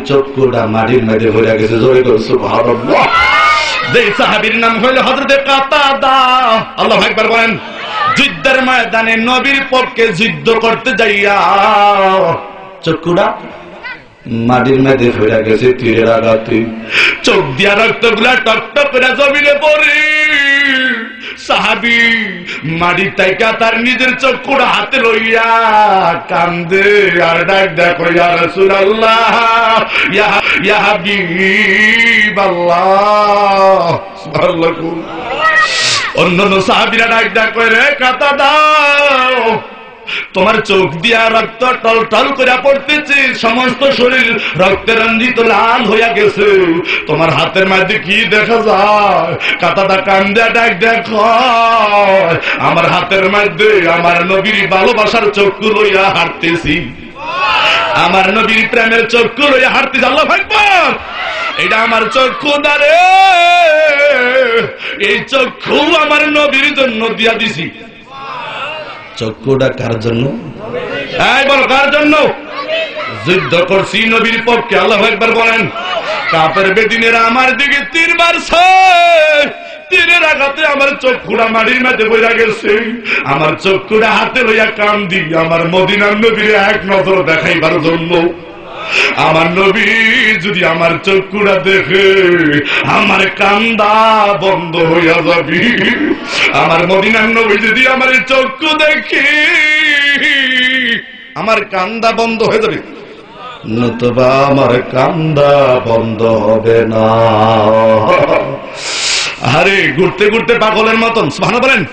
চক্ষুটা মাটির মধ্যে ভরে গেছে। জোরে করে সুবহানাল্লাহ। যেই সাহাবীর নাম হইল হযরত কাতাদা। আল্লাহু আকবার বলেন। যুদ্ধের ময়দানে নবীর পক্ষে যুদ্ধ করতে যাইয়া চক্ষুটা মাটির মধ্যে ভরে গেছে তীরের আঘাতে। চোখ দিয়া রক্তগুলা টকটক করে জমিনে পড়ে। সাহাবী মাটির তাইকা তার নিজের চক্ষুটা হাতে লইয়া কান্দে আর ডাক দেখো, ইয়া রাসূলুল্লাহ, ইয়া হাবিবাল্লাহ। সুবহানাল্লাহ। অন্যান্য সাহাবীরা ডাক ডাক করে, কাতাদা তোমার চোখ দিয়া রক্ত টল টল করে পড়তেছে, সমস্ত শরীর রক্তে রঞ্জিত লাল হইয়া গেছে, তোমার হাতের মধ্যে কি দেখা যায়? কাতাদা কান্দে ডাক দেখো, আমার হাতের মধ্যে আমার নবীর ভালোবাসার চক্ষু লইয়া হাঁটতেছি, আমার নবীর প্রেমের চক্ষু লইয়া হাঁটতেছি। আল্লাহু আকবার। এটা আমার চক্ষু দারে, এই চক্ষু আমার নবীর জন্য দিয়া দিছি। চক্ষুটা কার জন্য? এই বল, কার জন্য? যুদ্ধ করছি নবীর পক্ষে। আল্লাহু আকবার বলেন। কাফের বেদিনেরা আমার দিকে তীর মারছে, তীরের আঘাতে আমার চক্ষুটা মাটির মধ্যে পড়ে গেছে। আমার চক্ষুটা হাতে লইয়া কান্দি আমার মদিনার নবীর এক নজর দেখাইবার জন্য। আমার নবী যদি আমার চক্ষুটা দেখে আমার কান্দা বন্ধ হইয়া যাবে। আমার মদিনার নবী যদি আমার চক্ষু দেখে আমার কান্দা বন্ধ হয়ে যাবে, নতুবা আমার কান্দা বন্ধ হবে না। আরে ঘুরতে ঘুরতে পাগলের মতন সুবহানাল্লাহ বলেন।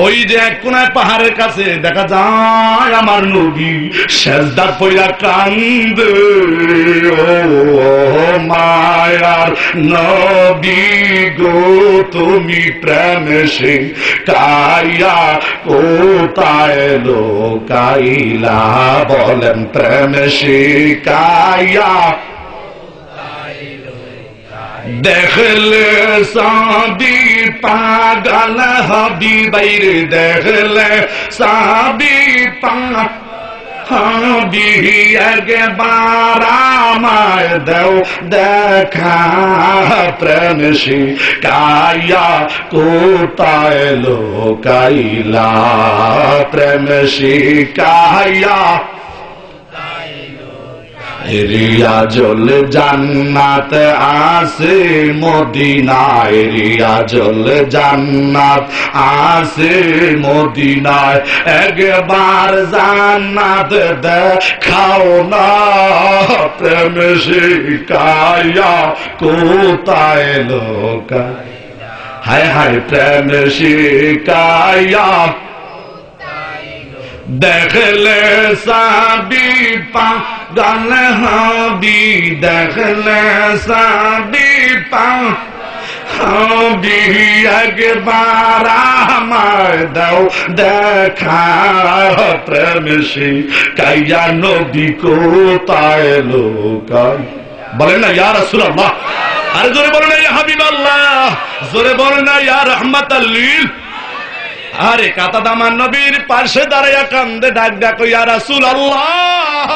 ওই যে এক কোনায় পাহাড়ের কাছে দেখা যায় আমার নবী সেজদা পইরা কান্দে। ও মায়ার নবী গো, তুমি প্রেমে শিখাইয়া কোথায় লোকাইলা, বলেন প্রেমে শিখাইয়া দেখলে সাবি পাগল হবি বাইরে, দেখলে সাবি হবি একবার আমায় দেও দেখা, প্রেম শিখাইয়া কোথায় লোকাইলা, প্রেম শিখাইয়া রিয়াজুল জান্নাত আছে মদিনায়, রিয়াজুল জান্নাত আছে মদিনায়, একবার জান্নাত দেখাও না, প্রেম শিখাইয়া কোথায় লোকায়, হায় হায় প্রেম শিখাইয়া দেখলে সাবি পাগল হবি, দেখলে সাবি হবি একবার আমায় দাও দেখা, প্রেম শিখাইয়া নবী কোথায় লোকায়, বলেন না ইয়া রাসূলুল্লাহ। আরে জোরে বলেন না ইয়া হাবিবাল্লাহ, জোরে বলেন না ইয়া রাহমাতাল লিল। আরে কাতাদা আমার নবীর পাশে দাঁড়াইয়া কান্দে ডাক ডাক, ইয়া রাসূলুল্লাহ।